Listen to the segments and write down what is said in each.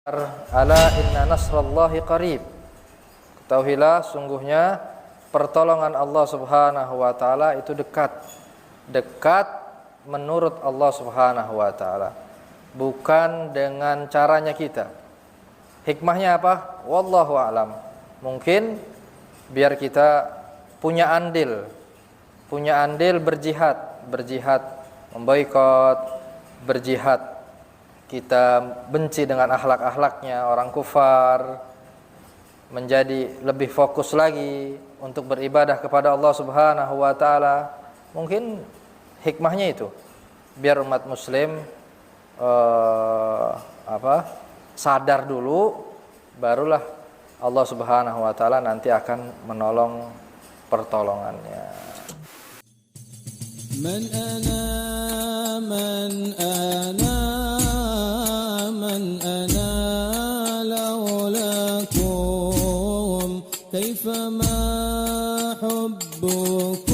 Ala inna nasrallahi qarib. Ketahuilah sungguhnya pertolongan Allah Subhanahu wa taala itu dekat. Dekat menurut Allah Subhanahu wa taala. Bukan dengan caranya kita. Hikmahnya apa? Wallahu a'lam. Mungkin biar kita punya andil berjihad, memboikot, berjihad. Kita benci dengan akhlak-akhlaknya orang kufar, menjadi lebih fokus lagi untuk beribadah kepada Allah Subhanahu wa taala. Mungkin hikmahnya itu biar umat muslim sadar dulu, barulah Allah Subhanahu wa taala nanti akan menolong pertolongannya. Man ana laulakum kaifama hubbukum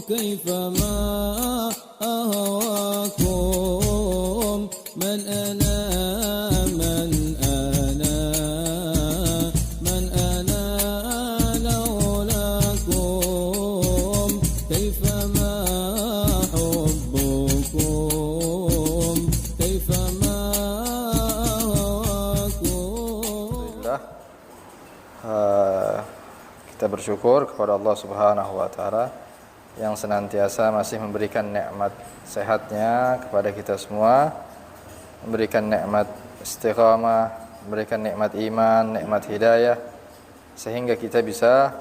kaifama ahwakum man ana laulakum kaifama hubbukum kaifama kita bersyukur kepada Allah Subhanahu wa taala yang senantiasa masih memberikan nikmat sehatnya kepada kita semua, memberikan nikmat istiqamah, memberikan nikmat iman, nikmat hidayah, sehingga kita bisa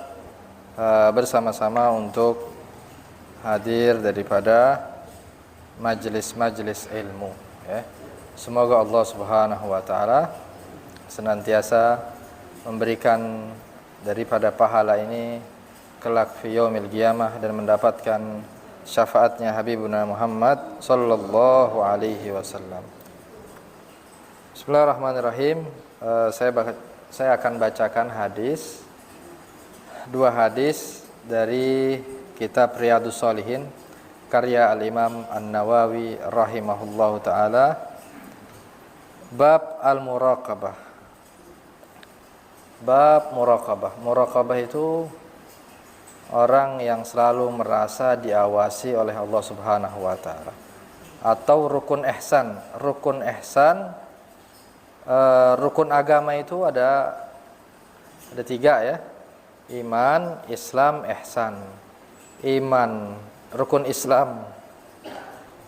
bersama-sama untuk hadir daripada majelis-majelis ilmu, ya. Semoga Allah Subhanahu wa taala senantiasa memberikan daripada pahala ini kelak fi yaumil qiyamah dan mendapatkan syafaatnya Habibuna Muhammad sallallahu alaihi wasallam. Bismillahirrahmanirrahim. Saya akan bacakan dua hadis dari kitab Riyadhus Shalihin karya Al-Imam An-Nawawi rahimahullahu taala, bab al-muraqabah. Bab muraqabah. Muraqabah itu orang yang selalu merasa diawasi oleh Allah Subhanahu wa taala. Atau rukun ihsan. Rukun ihsan, rukun agama itu ada tiga, ya. Iman, Islam, ihsan. Iman, rukun Islam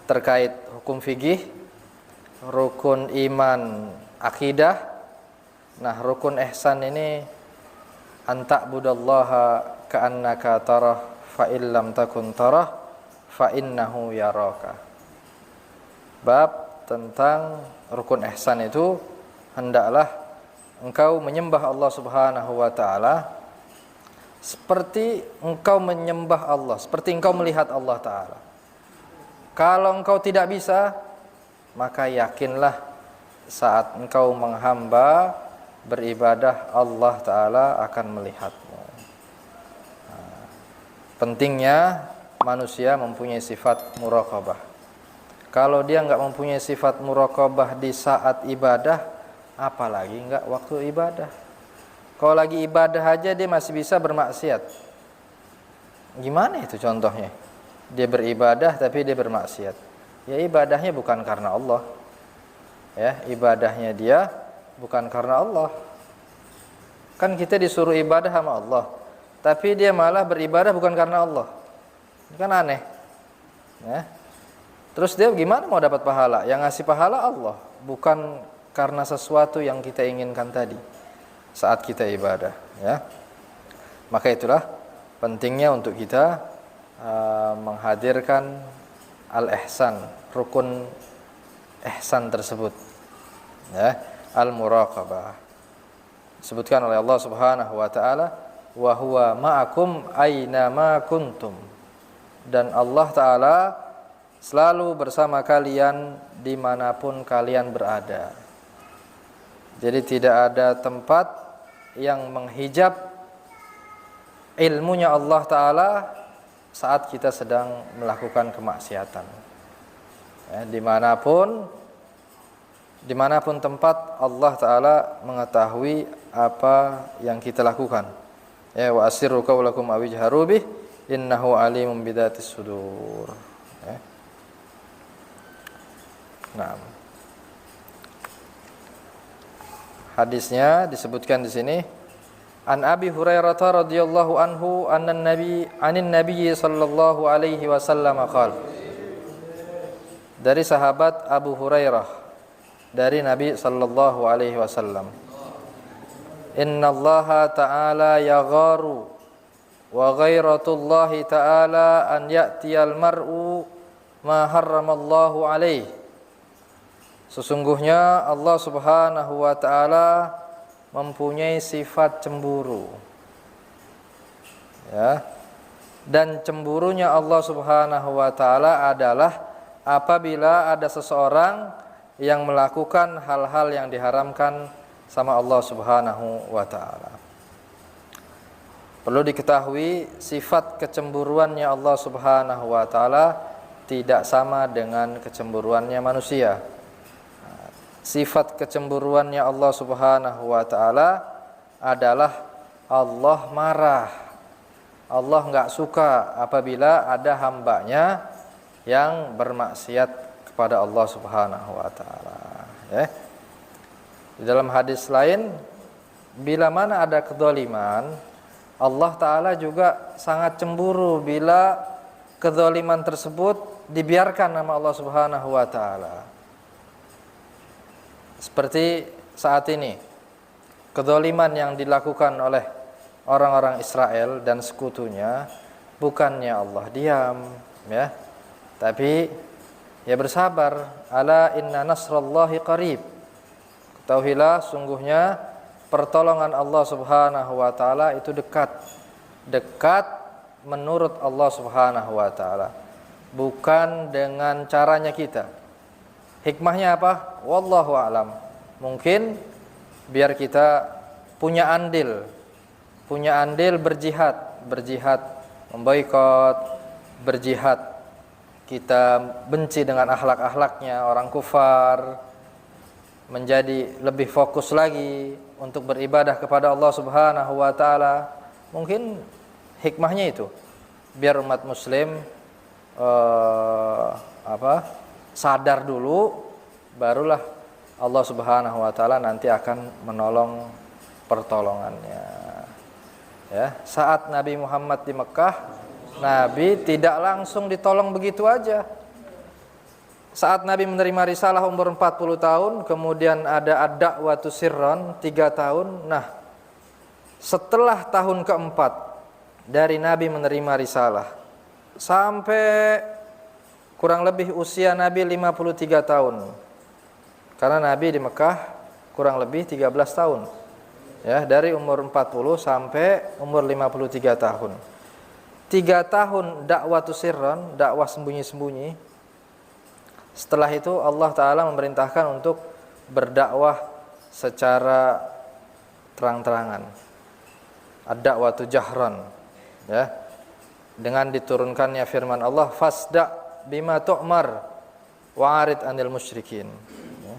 terkait hukum fikih. Rukun iman, akidah. Nah, rukun ihsan ini anta'budallaha ka'annaka tarah fa illam takun tarah fa innahu yaraka. Bab tentang rukun ihsan itu, hendaklah engkau menyembah Allah Subhanahu wa taala seperti engkau menyembah Allah, seperti engkau melihat Allah taala. Kalau engkau tidak bisa, maka yakinlah saat engkau menghamba beribadah, Allah taala akan melihatmu. Pentingnya manusia mempunyai sifat muraqabah. Kalau dia enggak mempunyai sifat muraqabah di saat ibadah, apalagi enggak waktu ibadah. Kalau lagi ibadah aja dia masih bisa bermaksiat. Gimana itu contohnya? Dia beribadah tapi dia bermaksiat. Ya ibadahnya bukan karena Allah. Ya, ibadahnya dia bukan karena Allah. Kan kita disuruh ibadah sama Allah, tapi dia malah beribadah bukan karena Allah. Ini kan aneh, ya. Terus dia gimana mau dapat pahala? Yang ngasih pahala Allah, bukan karena sesuatu yang kita inginkan tadi saat kita ibadah, ya. Maka itulah pentingnya untuk kita menghadirkan al-ihsan, rukun ihsan tersebut, ya. Al-muraqabah disebutkan oleh Allah Subhanahu wa taala, wa huwa ma'akum aina ma kuntum, dan Allah taala selalu bersama kalian dimanapun kalian berada. Jadi tidak ada tempat yang menghijab ilmunya Allah taala saat kita sedang melakukan kemaksiatan. Ya, dimanapun dimanapun tempat Allah Ta'ala mengetahui apa yang kita lakukan. Ya, wa asirru qawlakum aw ijharu bih innahu alimun bidzatis sudur. Ya. Nah. Hadisnya disebutkan di sini. An Abi Hurairah radhiyallahu anhu anin Nabi sallallahu alaihi wasallam qala. Dari sahabat Abu Hurairah dari Nabi sallallahu alaihi wasallam. Innallaha ta'ala yagharu wa ghairatullahi ta'ala an ya'tiyal mar'u ma harramallahu alaihi. Sesungguhnya Allah Subhanahu wa taala mempunyai sifat cemburu. Ya. Dan cemburunya Allah Subhanahu wa taala adalah apabila ada seseorang yang melakukan hal-hal yang diharamkan sama Allah Subhanahu wa taala. Perlu diketahui sifat kecemburuannya Allah Subhanahu wa taala tidak sama dengan kecemburuannya manusia. Sifat kecemburuannya Allah Subhanahu wa taala adalah Allah marah. Allah enggak suka apabila ada hambanya yang bermaksiat kepada Allah Subhanahu wa taala, ya. Di dalam hadis lain, bila mana ada kedzaliman, Allah Ta'ala juga sangat cemburu bila kedzaliman tersebut dibiarkan nama Allah Subhanahu wa Ta'ala. Seperti saat ini, kedzaliman yang dilakukan oleh orang-orang Israel dan sekutunya, bukannya Allah diam, ya, tapi ya bersabar. Ala inna nasrallahi qarib. Ketahuilah sungguhnya pertolongan Allah Subhanahu wa taala itu dekat. Dekat menurut Allah Subhanahu wa taala. Bukan dengan caranya kita. Hikmahnya apa? Wallahu a'lam. Mungkin biar kita punya andil berjihad, memboikot, berjihad. Kita benci dengan akhlak-akhlaknya orang kufar, menjadi lebih fokus lagi untuk beribadah kepada Allah Subhanahu wa taala. Mungkin hikmahnya itu biar umat muslim sadar dulu, barulah Allah Subhanahu wa taala nanti akan menolong pertolongannya. Ya, saat Nabi Muhammad di Mekah, Nabi tidak langsung ditolong begitu aja. Saat Nabi menerima risalah umur 40 tahun, kemudian ada ad-da'watu sirran 3 tahun. Nah, setelah tahun keempat dari Nabi menerima risalah sampai kurang lebih usia Nabi 53 tahun. Karena Nabi di Mekah kurang lebih 13 tahun. Ya, dari umur 40 sampai umur 53 tahun. 3 tahun dakwatu sirran, dakwah sembunyi-sembunyi. Setelah itu Allah Ta'ala memerintahkan untuk berdakwah secara terang-terangan. Ad-da'watu jahran, ya. Dengan diturunkannya firman Allah, fasda' bima tu'mar wa'arid anil musyrikin. Ya.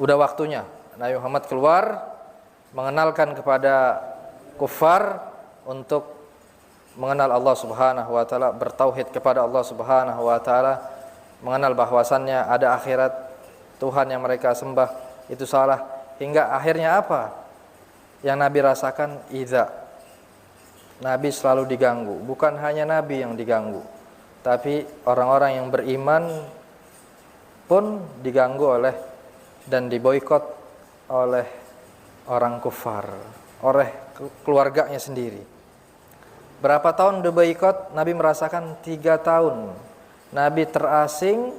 Udah waktunya Nabi Muhammad keluar mengenalkan kepada kufar untuk mengenal Allah Subhanahu wa taala, bertauhid kepada Allah Subhanahu wa taala, mengenal bahwasannya ada akhirat, Tuhan yang mereka sembah itu salah, hingga akhirnya apa? Yang Nabi rasakan idza. Nabi selalu diganggu, bukan hanya Nabi yang diganggu, tapi orang-orang yang beriman pun diganggu oleh dan diboikot oleh orang kufar, oleh keluarganya sendiri. Berapa tahun diboikot? Nabi merasakan 3 tahun. Nabi terasing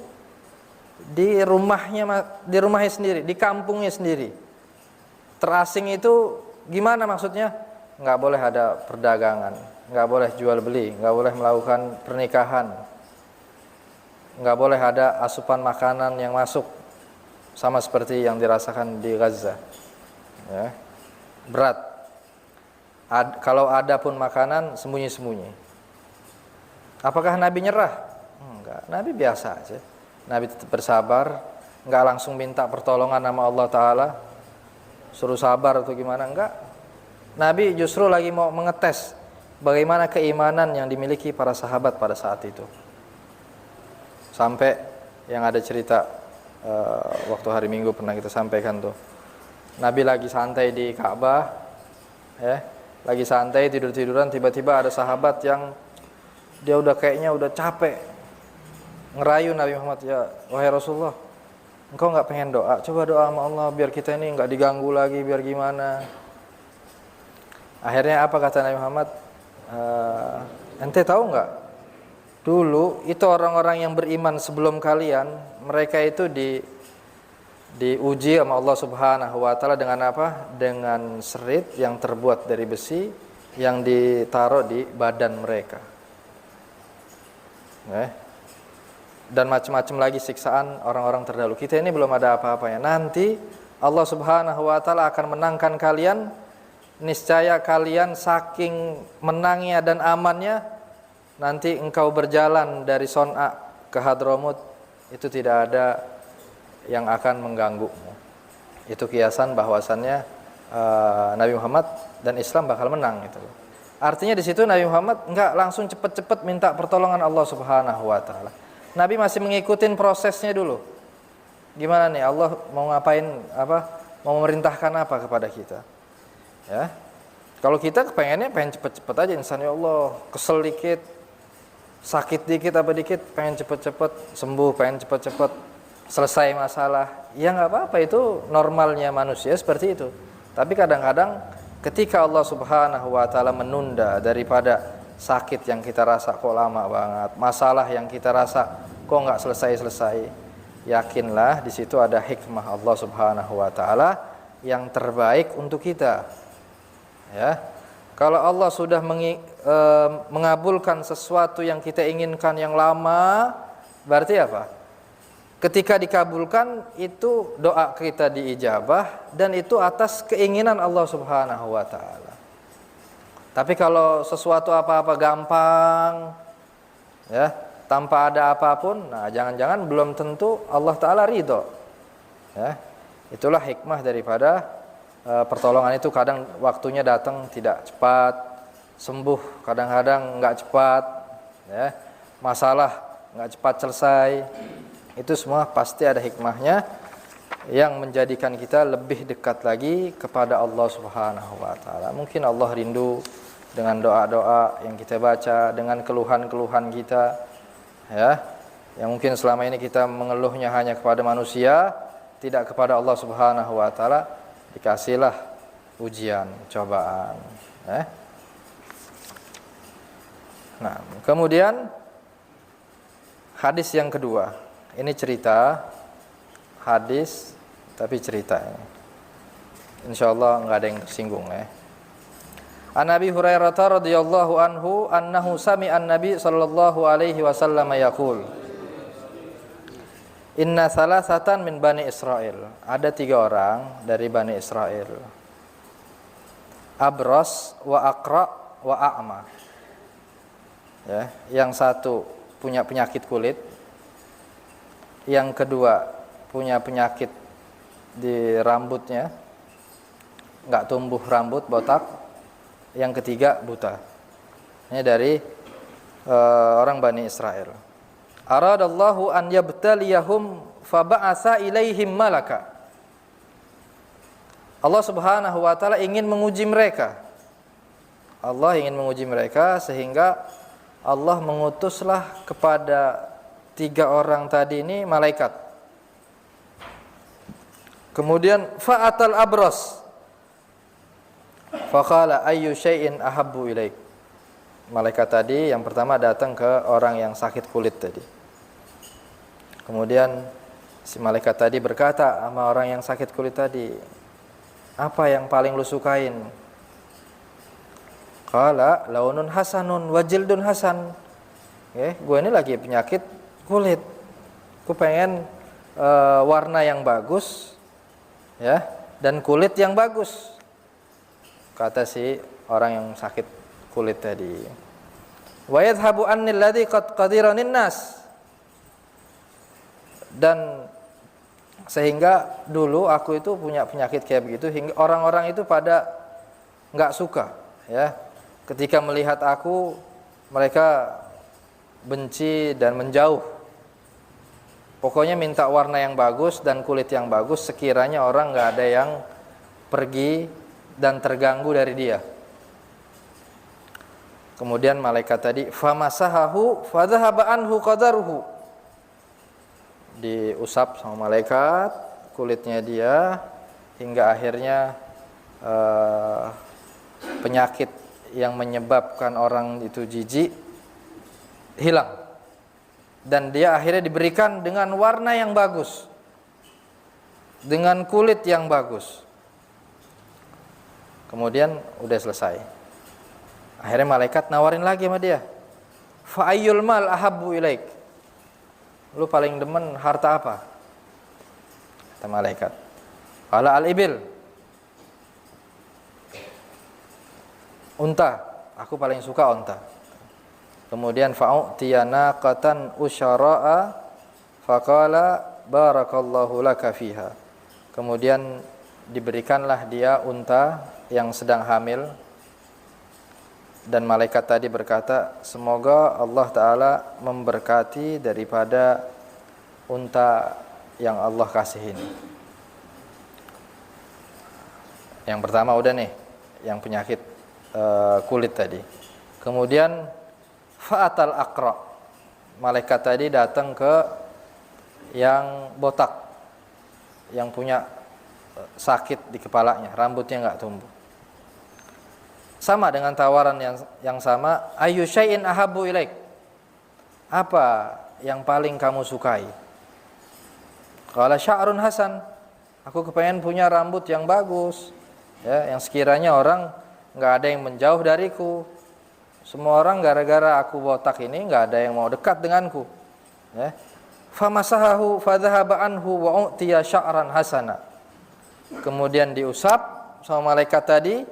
di rumahnya sendiri, di kampungnya sendiri. Terasing itu gimana maksudnya? Nggak boleh ada perdagangan, nggak boleh jual beli, nggak boleh melakukan pernikahan, nggak boleh ada asupan makanan yang masuk, sama seperti yang dirasakan di Gaza. Ya. Berat. Kalau ada pun makanan, sembunyi-sembunyi. Apakah Nabi nyerah? Enggak, Nabi biasa aja. Nabi tetap bersabar, Enggak langsung minta pertolongan sama Allah Ta'ala, suruh sabar atau gimana, enggak. Nabi justru lagi mau mengetes bagaimana keimanan yang dimiliki para sahabat pada saat itu. Sampai yang ada cerita waktu hari Minggu pernah kita sampaikan tuh, Nabi lagi santai di Ka'bah, lagi santai tidur-tiduran, tiba-tiba ada sahabat yang dia udah kayaknya udah capek ngerayu Nabi Muhammad, ya wahai Rasulullah, engkau nggak pengen doa? Coba doa sama Allah biar kita ini nggak diganggu lagi, biar gimana. Akhirnya apa kata Nabi Muhammad? Ente tahu nggak? Dulu itu orang-orang yang beriman sebelum kalian, mereka itu diuji sama Allah Subhanahu wa Ta'ala dengan apa? Dengan serit yang terbuat dari besi yang ditaruh di badan mereka. Dan macam-macam lagi siksaan orang-orang terdahulu. Kita ini belum ada apa-apanya. Nanti Allah Subhanahu wa Ta'ala akan menangkan kalian. Niscaya kalian saking menangnya dan amannya, nanti engkau berjalan dari Son'a ke Hadramut, itu tidak ada yang akan mengganggumu. Itu kiasan bahwasannya Nabi Muhammad dan Islam bakal menang gitu. Artinya di situ Nabi Muhammad enggak langsung cepat-cepat minta pertolongan Allah Subhanahu wa Ta'ala. Nabi masih mengikutin prosesnya dulu. Gimana nih Allah mau ngapain, mau memerintahkan apa kepada kita? Ya. Kalau kita pengen cepet-cepet aja, insan, ya Allah, kesel dikit, sakit dikit apa dikit, pengen cepet-cepet sembuh, pengen cepet-cepet selesai masalah. Ya nggak apa-apa, itu normalnya manusia seperti itu. Tapi kadang-kadang ketika Allah Subhanahu wa Ta'ala menunda daripada sakit yang kita rasa kok lama banget, masalah yang kita rasa kok nggak selesai-selesai, yakinlah di situ ada hikmah Allah Subhanahu wa Ta'ala yang terbaik untuk kita. Ya, kalau Allah sudah mengabulkan sesuatu yang kita inginkan yang lama, berarti apa? Ketika dikabulkan itu doa kita diijabah, dan itu atas keinginan Allah Subhanahu wa Ta'ala. Tapi kalau sesuatu apa-apa gampang, ya, tanpa ada apapun, nah jangan-jangan belum tentu Allah Ta'ala ridho. Ya, itulah hikmah daripada pertolongan itu. Kadang waktunya datang tidak cepat, sembuh kadang-kadang nggak cepat, ya, masalah nggak cepat selesai. Itu semua pasti ada hikmahnya yang menjadikan kita lebih dekat lagi kepada Allah Subhanahu wa Ta'ala. Mungkin Allah rindu dengan doa-doa yang kita baca, dengan keluhan-keluhan kita, ya, yang mungkin selama ini kita mengeluhnya hanya kepada manusia, tidak kepada Allah Subhanahu wa Ta'ala. Dikasihlah ujian, cobaan. Nah, kemudian hadis yang kedua. Ini cerita, hadis tapi cerita. Insyaallah enggak ada yang tersinggung, ya. An Abi Hurairah radhiyallahu anhu annahu sami'an Nabi sallallahu alaihi wasallam yaqul, Inna salasatan min Bani Israel. Ada 3 orang dari Bani Israel. Abros wa aqra wa a'ma. Ya, yang satu punya penyakit kulit, yang kedua punya penyakit di rambutnya, enggak tumbuh rambut, botak, yang ketiga buta. Ini dari orang Bani Israel. Aradallahu an yabtaliyahum faba'asa ilaihim malaka. Allah Subhanahu wa Ta'ala ingin menguji mereka. Allah ingin menguji mereka sehingga Allah mengutuslah kepada 3 orang tadi ini malaikat. Kemudian fa'atal abras faqala ayyu syai'in ahabbu ilaik. Malaikat tadi yang pertama datang ke orang yang sakit kulit tadi. Kemudian si malaikat tadi berkata sama orang yang sakit kulit tadi, apa yang paling lu sukain? Qala launun hasanun wa jildun hasan. Gue ini lagi penyakit kulit. Gue pengen warna yang bagus, ya, dan kulit yang bagus. Kata si orang yang sakit kulit tadi. Wa yadhhabu anni alladhi qad qadiranin nas. Dan Sehingga dulu aku itu punya penyakit kayak begitu, hingga orang-orang itu pada nggak suka, ya. Ketika melihat aku, mereka benci dan menjauh. Pokoknya minta warna yang bagus dan kulit yang bagus, sekiranya orang nggak ada yang pergi dan terganggu dari dia. Kemudian malaikat tadi, famasahahu fadhahaba anhu qadaruhu. Diusap sama malaikat kulitnya dia, hingga akhirnya penyakit yang menyebabkan orang itu jijik hilang. Dan dia akhirnya diberikan dengan warna yang bagus, dengan kulit yang bagus. Kemudian udah selesai. Akhirnya malaikat nawarin lagi sama dia. Fa ayyul mal ahabbu ilaik? Lu paling demen harta apa? Kata malaikat. Qala al-ibil. Unta, aku paling suka unta. Kemudian fa'utiyana qatan usyara'a faqala barakallahu laka fiha. Kemudian diberikanlah dia unta yang sedang hamil, dan malaikat tadi berkata, semoga Allah Ta'ala memberkati daripada unta yang Allah kasih ini. Yang pertama udah nih, yang penyakit kulit tadi. Kemudian fa'atal aqra, malaikat tadi datang ke yang botak, yang punya sakit di kepalanya, rambutnya nggak tumbuh. Sama dengan tawaran yang sama, ayu syai'in ahabbu ilaik? Apa yang paling kamu sukai? Qala sya'run hasan, aku kepengen punya rambut yang bagus, ya, yang sekiranya orang nggak ada yang menjauh dariku. Semua orang gara-gara aku botak ini nggak ada yang mau dekat denganku, ya. Famasahahu fadhahaba anhu wa utiya sya'ran hasana. Kemudian diusap sama malaikat tadi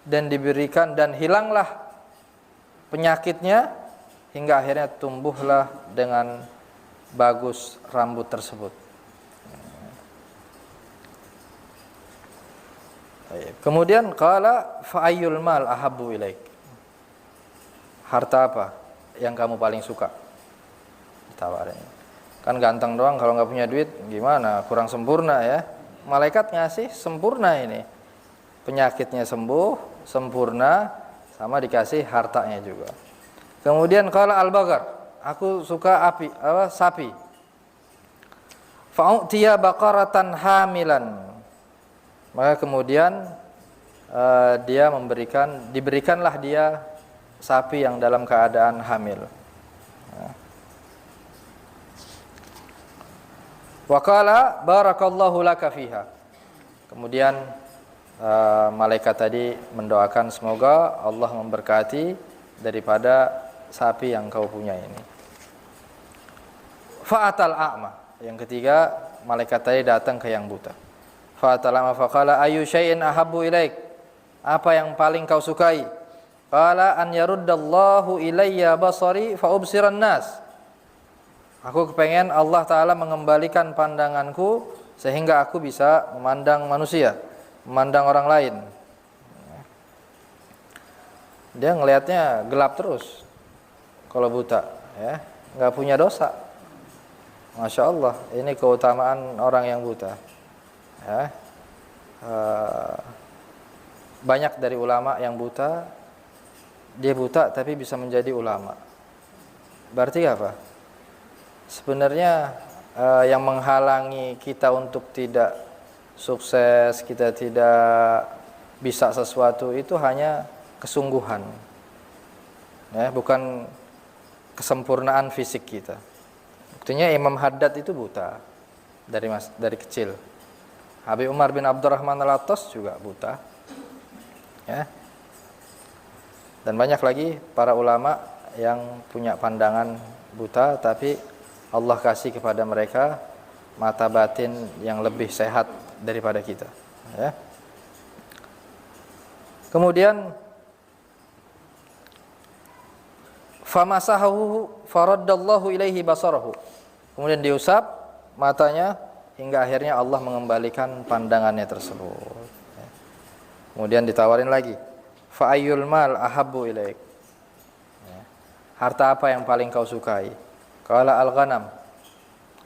dan diberikan, dan hilanglah penyakitnya, hingga akhirnya tumbuhlah dengan bagus rambut tersebut. Kemudian qala fa ayyul mal ahabbu ilaik? Harta apa yang kamu paling suka? Ditawarin. Kan ganteng doang, kalau nggak punya duit gimana? Kurang sempurna, ya. Malaikat ngasih sempurna ini. Penyakitnya sembuh, sempurna, sama dikasih hartanya juga. Kemudian qala al-bagar, aku suka sapi. Fa'utiya baqaratan hamilan. Maka kemudian diberikanlah dia sapi yang dalam keadaan hamil. Wa qala barakallahu laka fiha. Kemudian malaikat tadi mendoakan semoga Allah memberkati daripada sapi yang kau punya ini. Fa'atal a'ma, yang ketiga malaikat tadi datang ke yang buta. Fa'atal a'ma faqala ayu syai'in ahabbu ilaik? Apa yang paling kau sukai? Qala an yaruddallahu ilayya basari fa ubsiran nas. Aku kepengen Allah Ta'ala mengembalikan pandanganku sehingga aku bisa memandang manusia, memandang orang lain. Dia ngelihatnya gelap terus kalau buta, ya, nggak punya dosa. Masya Allah, ini keutamaan orang yang buta, ya. Banyak dari ulama yang buta, dia buta tapi bisa menjadi ulama. Berarti apa? Sebenarnya yang menghalangi kita untuk tidak sukses, kita tidak bisa sesuatu itu hanya kesungguhan, ya, bukan kesempurnaan fisik kita. Buktinya Imam Haddad itu buta dari kecil. Habib Umar bin Abdurrahman Al-Attas juga buta, ya. Dan banyak lagi para ulama yang punya pandangan buta, tapi Allah kasih kepada mereka mata batin yang lebih sehat daripada kita, ya. Kemudian famasahu faraddallahu ilaihi basarahu. Kemudian diusap matanya hingga akhirnya Allah mengembalikan pandangannya tersebut. Kemudian ditawarin lagi, fa ayyul mal ahabbu ilaik. Harta apa yang paling kau sukai? Qala al-ghanam.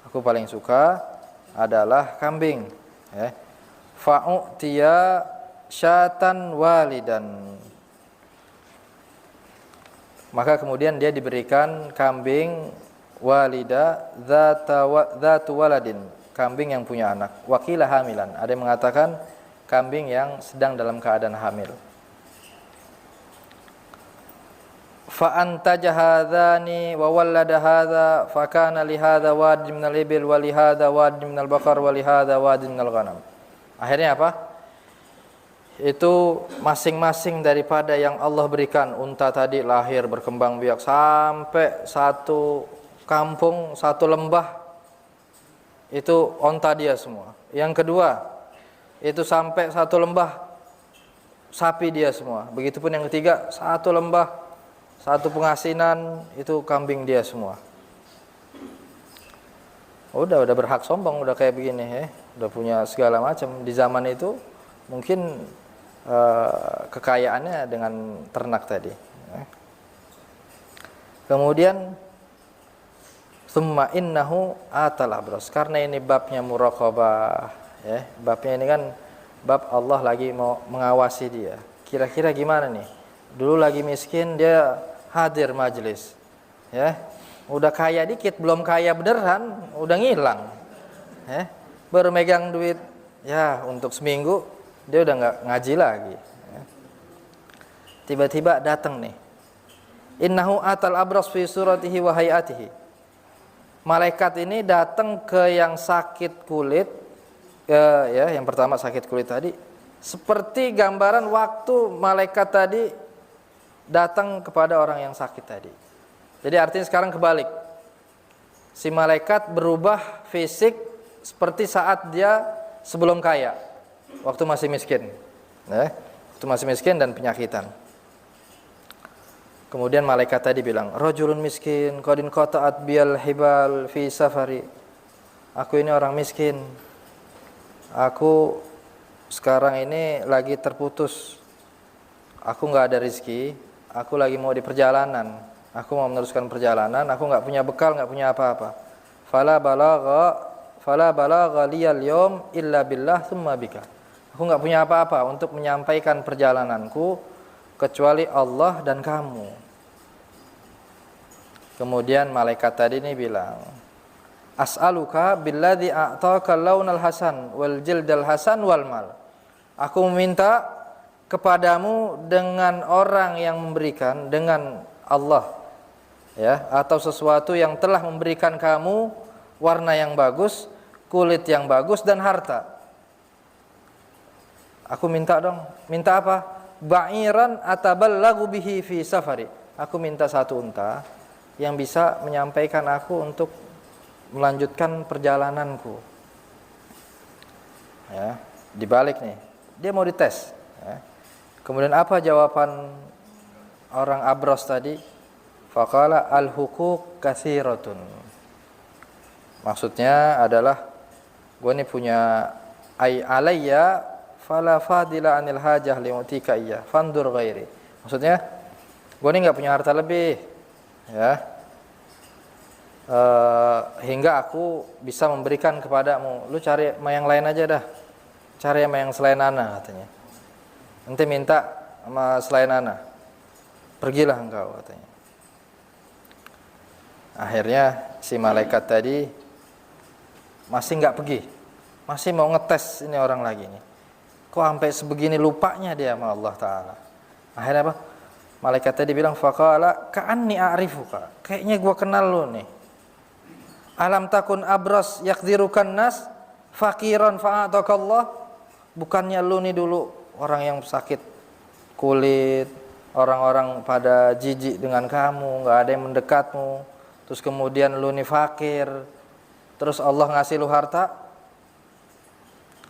Aku paling suka adalah kambing. Fa'utiya syatan walidan. Maka kemudian dia diberikan kambing walida dzatu waladin, kambing yang punya anak. Wakila hamilan. Ada yang mengatakan kambing yang sedang dalam keadaan hamil. Fa antaja hadzani wa wallada hadza fa kana li hadza wadi min al-ibil wa li hadza wadi min al-baqar wa li hadza wadi min al-ghanam. Akhirnya apa? Itu masing-masing daripada yang Allah berikan. Unta tadi lahir berkembang biak sampai satu kampung, satu lembah, itu onta dia semua. Yang kedua, itu sampai satu lembah, sapi dia semua. Begitupun yang ketiga, satu lembah, satu pengasinan, itu kambing dia semua. Udah berhak sombong, udah kayak begini, udah punya segala macam. Di zaman itu mungkin kekayaannya dengan ternak tadi. Kemudian summa innahu atal abros, karena ini babnya muraqabah, babnya ini kan bab Allah lagi mau mengawasi dia. Kira-kira gimana nih? Dulu lagi miskin, dia hadir majelis, udah kaya dikit, belum kaya beneran, udah ngilang, baru megang duit, untuk seminggu dia udah nggak ngaji lagi. Tiba-tiba datang nih, innahu atal abras fi suratihi wa hayatihi. Malaikat ini datang ke yang sakit kulit, yang pertama sakit kulit tadi, seperti gambaran waktu malaikat tadi datang kepada orang yang sakit tadi. Jadi artinya sekarang kebalik. Si malaikat berubah fisik seperti saat dia sebelum kaya, waktu masih miskin, waktu masih miskin dan penyakitan. Kemudian malaikat tadi bilang, rajulun miskin qadin qata'at biyal hibal fi safari. Aku ini orang miskin, aku sekarang ini lagi terputus, aku nggak ada rezeki, aku lagi mau di perjalanan, aku mau meneruskan perjalanan, aku nggak punya bekal, nggak punya apa-apa. Fala balagha liyal yawm illa billah tsumma bika. Aku nggak punya apa-apa untuk menyampaikan perjalananku kecuali Allah dan kamu. Kemudian malaikat tadi ini bilang, as'aluka billadzi a'taka launal hasan wal jildal hasan wal mal. Aku meminta kepadamu dengan orang yang memberikan, dengan Allah, atau sesuatu yang telah memberikan kamu warna yang bagus, kulit yang bagus dan harta. Aku minta dong. Minta apa? Ba'iran ataballagu bihi fi safari. Aku minta satu unta yang bisa menyampaikan aku untuk melanjutkan perjalananku. Dibalik nih, dia mau dites. Kemudian apa jawaban orang abros tadi? Faqala al-huquq katsiratun. Maksudnya adalah, gue ini punya alayya fala fadila anil hajah limutika iya fandur ghairi. Maksudnya, gue ini nggak punya harta lebih, hingga aku bisa memberikan kepadamu. Lu cari sama yang lain aja dah, cari sama yang selain ana, katanya. Nanti minta sama selain ana, pergilah engkau, katanya. Akhirnya si malaikat tadi masih nggak pergi, masih mau ngetes ini orang lagi nih. Kok sampai sebegini lupanya dia sama Allah Ta'ala. Akhirnya apa? Malaikat tadi bilang, faqala ka'anni a'rifuka, kayaknya gua kenal lu nih. Alam takun abras yakdirukan nas fakiran fa'atakallah. Bukannya lu nih dulu orang yang sakit kulit, orang-orang pada jijik dengan kamu, nggak ada yang mendekatmu, terus kemudian lu nih fakir, terus Allah ngasih lu harta.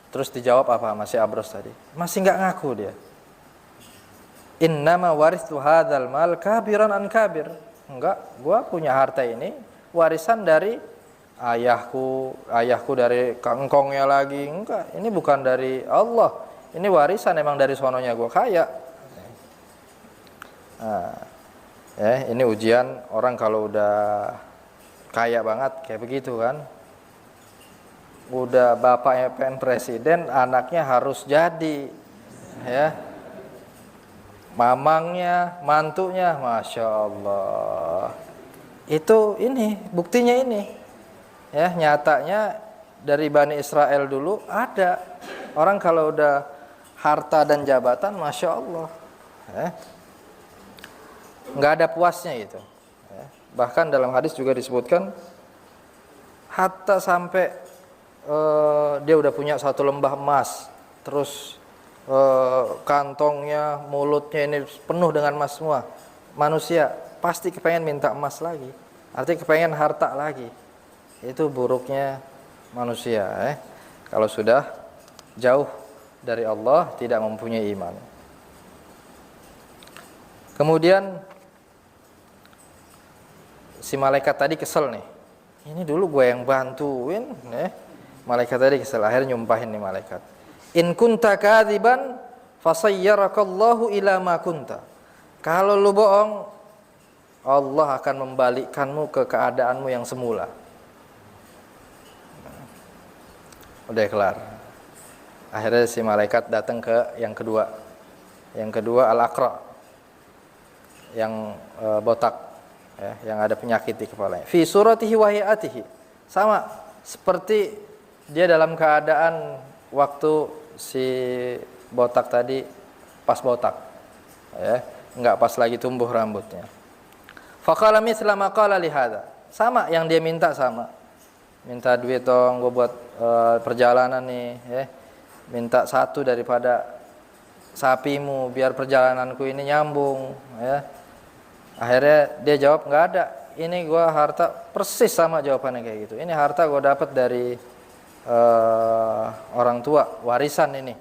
Terus dijawab apa masih abros tadi? Masih nggak ngaku dia. Innama warithu hadzal mal kabiran an kabir. Enggak, gua punya harta ini warisan dari ayahku dari kangkongnya lagi. Enggak, ini bukan dari Allah. Ini warisan emang dari sononya gue kaya. Nah, ini ujian orang kalau udah kaya banget kayak begitu kan. Udah bapaknya pengen presiden, anaknya harus jadi, ya. Mamangnya, mantunya, masya Allah. Itu ini buktinya ini, ya, nyatanya dari Bani Israel dulu ada orang kalau udah harta dan jabatan, masya Allah, nggak ada puasnya itu. Bahkan dalam hadis juga disebutkan, hatta sampai dia udah punya satu lembah emas, terus kantongnya, mulutnya ini penuh dengan emas semua. Manusia pasti kepengen minta emas lagi, artinya kepengen harta lagi. Itu buruknya manusia, kalau sudah jauh dari Allah, tidak mempunyai iman. Kemudian si malaikat tadi kesel nih, ini dulu gue yang bantuin, malaikat tadi kesel, akhirnya nyumpahin nih malaikat, in kunta kadziban fasayyarakallahu ila ma kunta. Kalau lu bohong, Allah akan membalikkanmu ke keadaanmu yang semula. Udah kelar. Akhirnya si malaikat datang ke yang kedua. Yang kedua Al-Aqra, yang botak, yang ada penyakit di kepalanya. Fi suratihi wa hayatihi, sama seperti dia dalam keadaan waktu si botak tadi pas botak, enggak pas lagi tumbuh rambutnya. Faqala mithla ma qala li hadza, sama yang dia minta, sama. Minta duit dong, gue buat perjalanan nih, minta satu daripada sapimu biar perjalananku ini nyambung, Akhirnya dia jawab, nggak ada, ini gue harta, persis sama jawabannya kayak gitu. Ini harta gue dapat dari orang tua, warisan ini.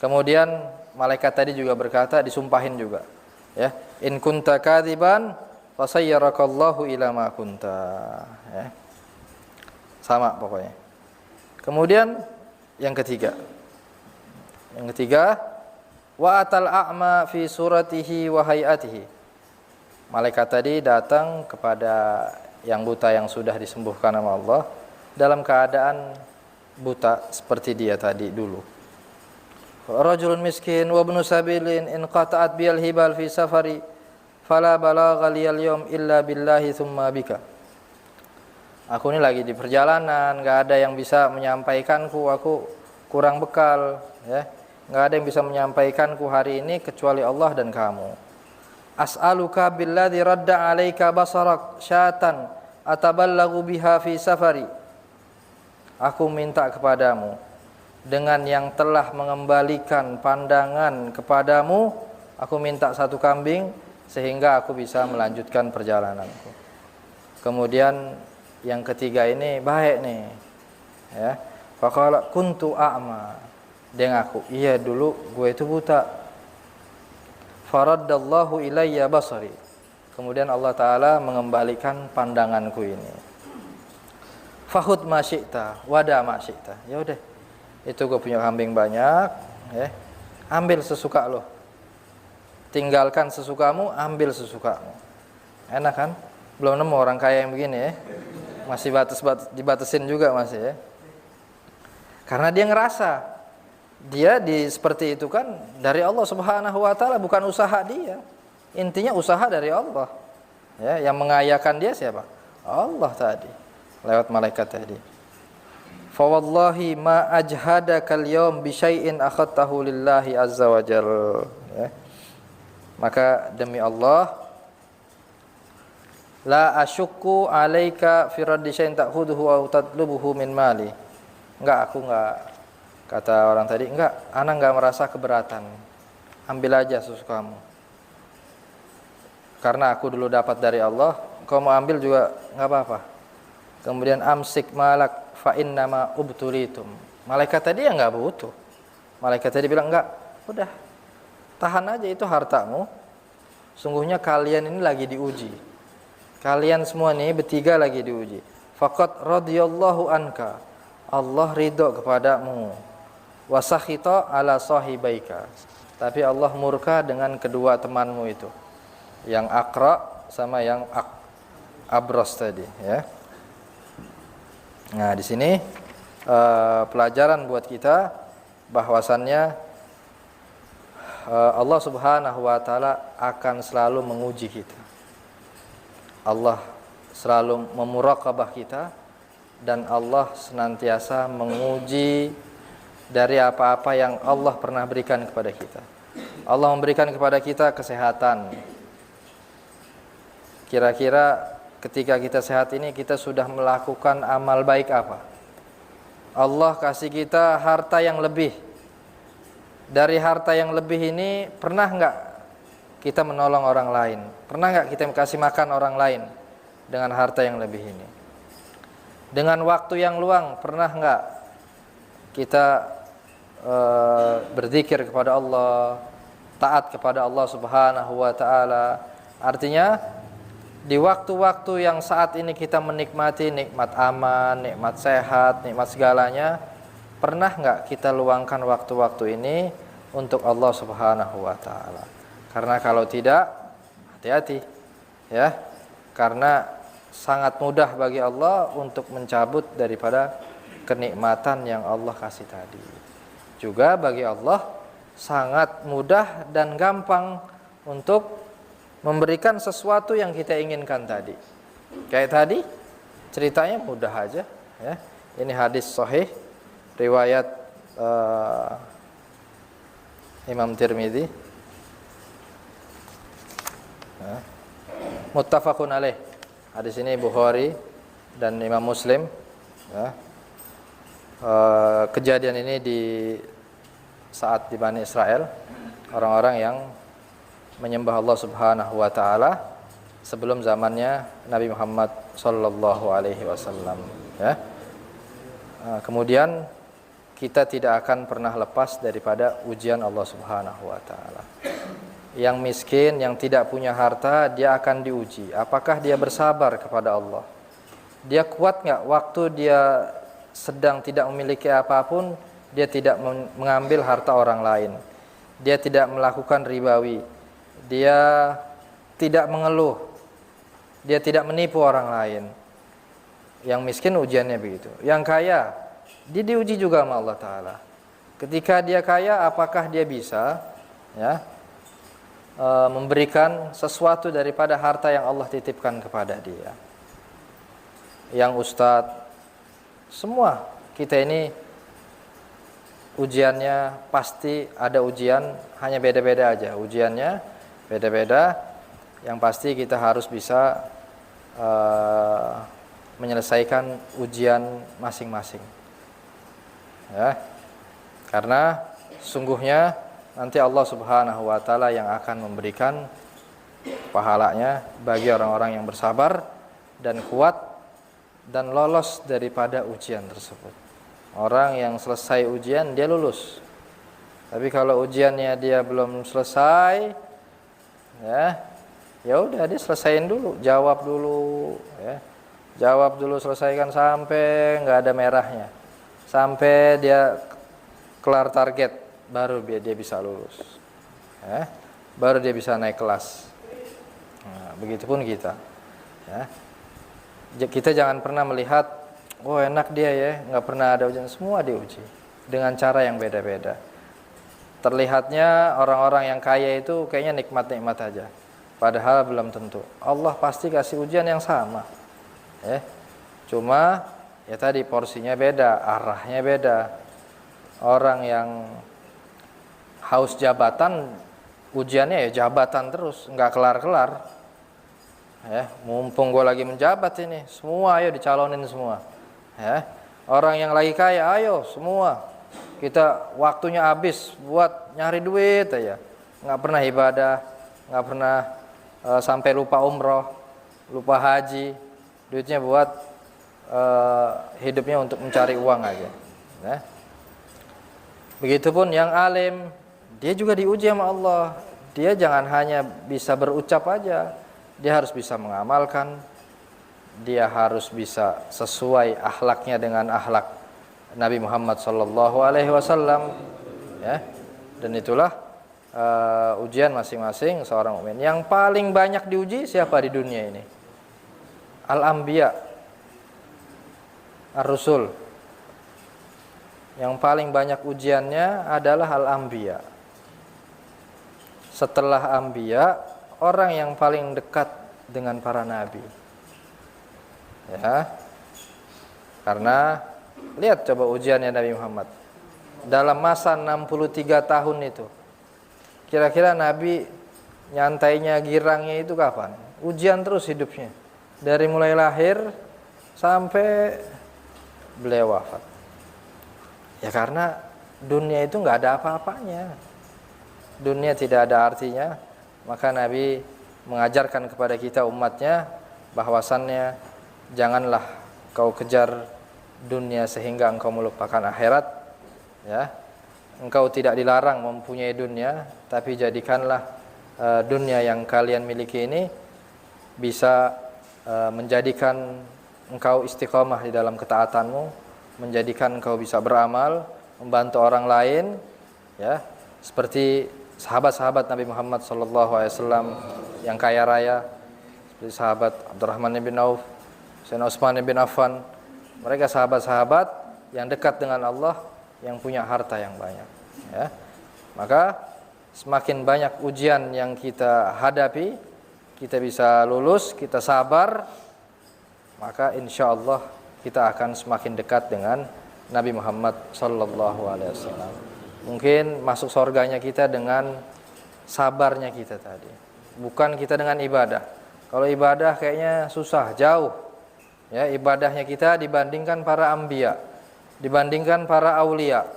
Kemudian malaikat tadi juga berkata, disumpahin juga, in kunta kadziban fasayyarakallahu ila ma kunta, sama pokoknya. Kemudian yang ketiga, wa atal a'ma fi suratihi wa hayatihi. Malaikat tadi datang kepada yang buta yang sudah disembuhkan sama Allah dalam keadaan buta seperti dia tadi dulu. Rajulun miskin wa ibnu sabilin in qata'at bil hibal fi safari fala balagha liyal yawm illa billahi thumma bika. Aku ini lagi di perjalanan, enggak ada yang bisa menyampaikanku, aku kurang bekal, Enggak ada yang bisa menyampaikanku hari ini kecuali Allah dan kamu. As'aluka billadzi radda 'alaika basarak syatan ataballagu biha fi safari. Aku minta kepadamu dengan yang telah mengembalikan pandangan kepadamu, aku minta satu kambing sehingga aku bisa melanjutkan perjalananku. Kemudian yang ketiga ini baik nih, faqala kuntu a'ma. Dia ngaku, iya dulu gue itu buta. Faraddallahu ilayya basari. Kemudian Allah Ta'ala mengembalikan pandanganku ini. Fahud ma syi'ta wada ma syi'ta. Ya udah, itu gue punya kambing banyak, ambil sesuka lo. Tinggalkan sesukamu, ambil sesukamu. Enak kan? Belum nemu orang kaya yang begini, Masih dibatasin juga masih, Karena dia ngerasa dia seperti itu kan dari Allah Subhanahu wa taala, bukan usaha dia. Intinya usaha dari Allah. Yang mengayakan dia siapa? Allah tadi, lewat malaikat tadi. Fa wallahi ma ajhadakal yawm bi syai'in akhadtahu lillahi azza wa jalla. Maka demi Allah, la asyukku alaika fi raddi syai'in ta'khuduhu wa tatlubuhu min mali. Aku enggak, kata orang tadi, anak enggak merasa keberatan. Ambil aja sesukamu. Karena aku dulu dapat dari Allah, kau mau ambil juga enggak apa-apa. Kemudian amsik malak fa innama ubtulitum. Malaikat tadi yang enggak butuh. Malaikat tadi bilang, enggak, udah. Tahan aja itu hartamu. Sungguhnya kalian ini lagi diuji. Kalian semua nih bertiga lagi diuji. faqad radhiyallahu anka, Allah ridho kepadamu. Wa sakhita ala sahibaika, tapi Allah murka dengan kedua temanmu itu, yang Aqra sama yang Abras tadi, ya. Nah, di sini pelajaran buat kita bahwasannya Allah Subhanahu wa taala akan selalu menguji kita. Allah selalu memuraqabah kita, dan Allah senantiasa menguji dari apa-apa yang Allah pernah berikan kepada kita. Allah memberikan kepada kita kesehatan. Kira-kira ketika kita sehat ini, kita sudah melakukan amal baik apa? Allah kasih kita harta yang lebih. Dari harta yang lebih ini, pernah enggak kita menolong orang lain? Pernah enggak kita kasih makan orang lain dengan harta yang lebih ini? Dengan waktu yang luang, pernah enggak kita berzikir kepada Allah, taat kepada Allah Subhanahu wa taala? Artinya di waktu-waktu yang saat ini kita menikmati nikmat aman, nikmat sehat, nikmat segalanya, pernah enggak kita luangkan waktu-waktu ini untuk Allah Subhanahu wa taala? Karena kalau tidak, hati-hati, ya. Karena sangat mudah bagi Allah untuk mencabut daripada kenikmatan yang Allah kasih tadi. Juga bagi Allah sangat mudah dan gampang untuk memberikan sesuatu yang kita inginkan tadi. Kayak tadi ceritanya mudah aja, ya. Ini hadis sahih riwayat Imam Tirmidzi, ya. Muttafaqun alaih. Hadis ini Bukhari dan Imam Muslim, ya. Kejadian ini di saat di Bani Israel, orang-orang yang menyembah Allah Subhanahu wa taala sebelum zamannya Nabi Muhammad sallallahu alaihi wasallam, ya. Kemudian kita tidak akan pernah lepas daripada ujian Allah Subhanahu wa taala. Yang miskin, yang tidak punya harta, dia akan diuji. Apakah dia bersabar kepada Allah? Dia kuat enggak waktu dia sedang tidak memiliki apapun, dia tidak mengambil harta orang lain. Dia tidak melakukan ribawi. Dia tidak mengeluh. Dia tidak menipu orang lain. Yang miskin ujiannya begitu. Yang kaya, dia diuji juga sama Allah Ta'ala. Ketika dia kaya, apakah dia bisa, ya, memberikan sesuatu daripada harta yang Allah titipkan kepada dia? Yang ustadz, semua kita ini ujiannya pasti ada ujian, hanya beda-beda aja ujiannya, beda-beda. Yang pasti kita harus bisa menyelesaikan ujian masing-masing, ya. Karena sungguhnya nanti Allah Subhanahu wa taala yang akan memberikan pahalanya bagi orang-orang yang bersabar dan kuat dan lolos daripada ujian tersebut. Orang yang selesai ujian dia lulus. Tapi kalau ujiannya dia belum selesai, ya udah dia selesaiin dulu, jawab dulu, ya. Jawab dulu, selesaikan sampai enggak ada merahnya. Sampai dia kelar target, baru dia bisa lulus. Ya. Baru dia bisa naik kelas. Nah, begitupun kita, ya. Kita jangan pernah melihat, oh enak dia ya, nggak pernah ada ujian. Semua diuji dengan cara yang beda-beda. Terlihatnya orang-orang yang kaya itu kayaknya nikmat-nikmat aja, padahal belum tentu. Allah pasti kasih ujian yang sama, ya. Cuma ya tadi porsinya beda, arahnya beda. Orang yang haus jabatan, ujiannya ya jabatan terus, nggak kelar-kelar. Ya, mumpung gue lagi menjabat ini, semua ayo dicalonin semua. Ya, orang yang lagi kaya, ayo semua kita waktunya habis buat nyari duit aja, nggak pernah ibadah, nggak pernah sampai lupa umroh, lupa haji, duitnya buat hidupnya untuk mencari uang aja. Ya. Begitupun yang alim, dia juga diuji sama Allah. Dia jangan hanya bisa berucap aja, dia harus bisa mengamalkan, dia harus bisa sesuai akhlaknya dengan akhlak Nabi Muhammad sallallahu alaihi wasallam, ya. Dan itulah ujian masing-masing seorang mukmin. Yang paling banyak diuji siapa di dunia ini? Al-Anbiya, Ar-Rusul. Yang paling banyak ujiannya adalah Al-Anbiya. Setelah Anbiya, orang yang paling dekat dengan para nabi. Ya. Karena lihat coba ujiannya Nabi Muhammad. Dalam masa 63 tahun itu, kira-kira Nabi nyantainya, girangnya itu kapan? Ujian terus hidupnya. Dari mulai lahir sampai beliau wafat. Ya karena dunia itu nggak ada apa-apanya. Dunia tidak ada artinya. Maka Nabi mengajarkan kepada kita umatnya bahwasannya janganlah kau kejar dunia sehingga engkau melupakan akhirat, ya. Engkau tidak dilarang mempunyai dunia, tapi jadikanlah dunia yang kalian miliki ini bisa menjadikan engkau istiqomah di dalam ketaatanmu, menjadikan engkau bisa beramal, membantu orang lain, ya. Seperti sahabat-sahabat Nabi Muhammad SAW yang kaya raya, seperti sahabat Abdurrahman bin Auf, Sayyidina Utsman bin Affan. Mereka sahabat-sahabat yang dekat dengan Allah, yang punya harta yang banyak, ya. Maka semakin banyak ujian yang kita hadapi, kita bisa lulus, kita sabar, maka insya Allah kita akan semakin dekat dengan Nabi Muhammad SAW. Mungkin masuk surganya kita dengan sabarnya kita tadi, bukan kita dengan ibadah. Kalau ibadah kayaknya susah, jauh, ya, ibadahnya kita dibandingkan para anbiya, dibandingkan para aulia,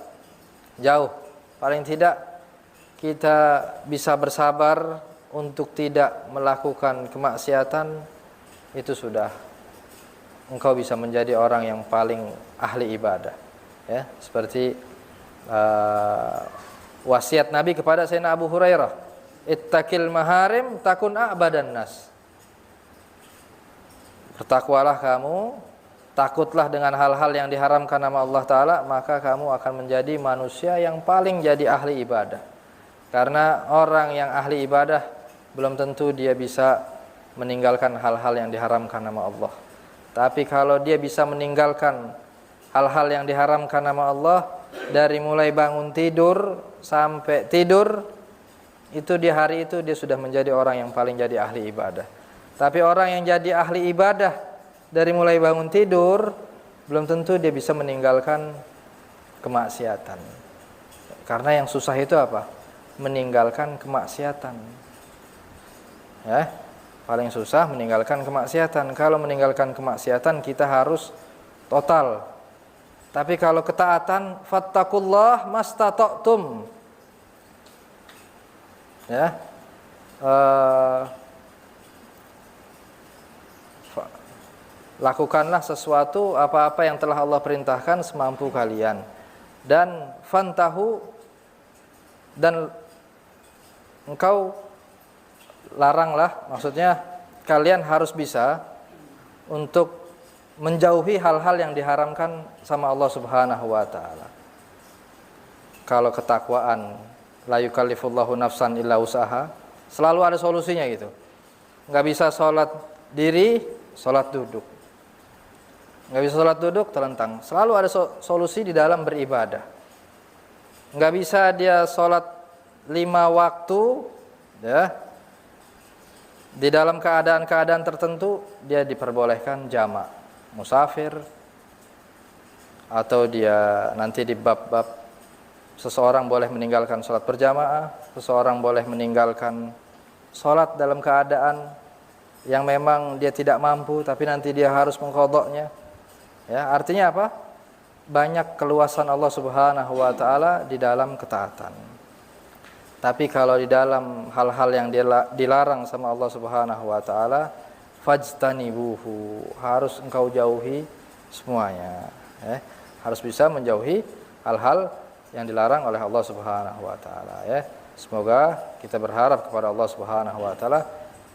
jauh. Paling tidak kita bisa bersabar untuk tidak melakukan kemaksiatan, itu sudah engkau bisa menjadi orang yang paling ahli ibadah, ya. Seperti wasiat Nabi kepada Sayyidina Abu Hurairah, ittaqil maharim takun a'badan nas. Bertakwalah kamu, takutlah dengan hal-hal yang diharamkan nama Allah Ta'ala, maka kamu akan menjadi manusia yang paling jadi ahli ibadah. Karena orang yang ahli ibadah belum tentu dia bisa meninggalkan hal-hal yang diharamkan nama Allah. Tapi kalau dia bisa meninggalkan hal-hal yang diharamkan nama Allah, dari mulai bangun tidur sampai tidur, itu di hari itu dia sudah menjadi orang yang paling jadi ahli ibadah. Tapi orang yang jadi ahli ibadah dari mulai bangun tidur, belum tentu dia bisa meninggalkan kemaksiatan. Karena yang susah itu apa? Meninggalkan kemaksiatan, ya. Paling susah meninggalkan kemaksiatan. Kalau meninggalkan kemaksiatan kita harus total. Tapi kalau ketaatan, fattakullah mastata'tum, ya. Lakukanlah sesuatu apa-apa yang telah Allah perintahkan semampu kalian. Dan fantahu, dan engkau laranglah, maksudnya kalian harus bisa untuk menjauhi hal-hal yang diharamkan sama Allah Subhanahu wa taala. Kalau ketakwaan, la yukallifullahu nafsan illa usaha, selalu ada solusinya gitu. Enggak bisa sholat diri, sholat duduk. Enggak bisa sholat duduk, terlentang. Selalu ada solusi di dalam beribadah. Enggak bisa dia sholat 5 waktu, ya. Di dalam keadaan-keadaan tertentu dia diperbolehkan jamak. Musafir, atau dia nanti di bab-bab seseorang boleh meninggalkan sholat berjamaah, seseorang boleh meninggalkan sholat dalam keadaan yang memang dia tidak mampu, tapi nanti dia harus mengqadha'nya, ya. Artinya apa? Banyak keluasan Allah Subhanahu wa taala di dalam ketaatan. Tapi kalau di dalam hal-hal yang dilarang sama Allah Subhanahu wa taala, fajtanibuhu, harus engkau jauhi semuanya, ya. Harus bisa menjauhi hal-hal yang dilarang oleh Allah Subhanahu wa taala, ya. Semoga kita berharap kepada Allah Subhanahu wa taala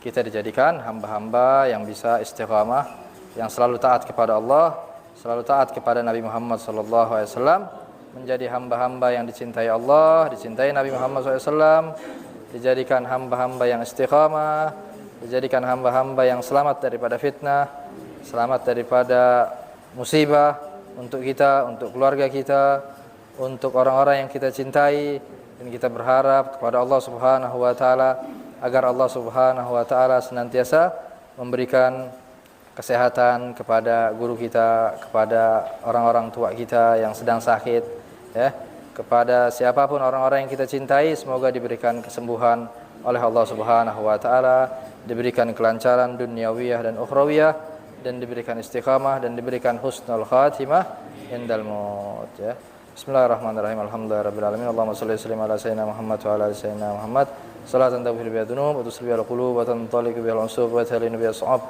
kita dijadikan hamba-hamba yang bisa istiqamah yang selalu taat kepada Allah, selalu taat kepada Nabi Muhammad SAW, menjadi hamba-hamba yang dicintai Allah, dicintai Nabi Muhammad SAW, dijadikan hamba-hamba yang istiqamah, dijadikan hamba-hamba yang selamat daripada fitnah, selamat daripada musibah untuk kita, untuk keluarga kita, untuk orang-orang yang kita cintai. Dan kita berharap kepada Allah Subhanahu wa taala agar Allah Subhanahu wa taala senantiasa memberikan kesehatan kepada guru kita, kepada orang-orang tua kita yang sedang sakit, ya, kepada siapapun orang-orang yang kita cintai, semoga diberikan kesembuhan oleh Allah Subhanahu wa taala, diberikan kelancaran duniawiyah dan ukhrawiyah, dan diberikan istiqamah dan diberikan husnul khatimah indal maut, ya. Bismillahirrahmanirrahim. Alhamdulillahirabbil alamin. Allahumma shalli wa sallim ala sayyidina Muhammad wa ala ali sayyidina Muhammad. Salatan taghfir biha dzunub wa tusri biha al-qulub wa tantaliqu biha al-unsub wa talinu biha as-sa'ab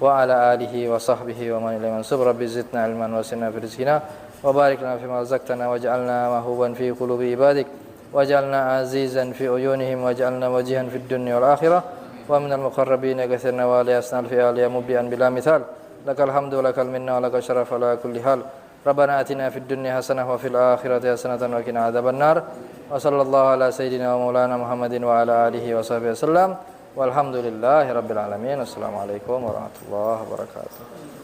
wa ala alihi wa sahbihi wa man ilayhi mansub. Rabbi zidna ilman wa sinna fi rizqina wa barik lana fima razaqtana waj'alna mahbuban fi qulubi ibadik waj'alna azizan fi uyunihim waj'alna wajihan fid dunya wal akhirah wa minal muqarrabin katsirna wa la yasnal fi aliya mubian bila mithal. Lakal hamdu wa lakal minna wa lakal syaraf ala kulli hal. Rabbana atina fid dunya hasanah wa fil akhirati hasanatan wa qina adzabannar. Wa sallallahu ala sayyidina wa maulana Muhammadin wa ala alihi wa sahbihi wasallam. Walhamdulillahirabbil alamin. Assalamualaikum warahmatullahi wabarakatuh.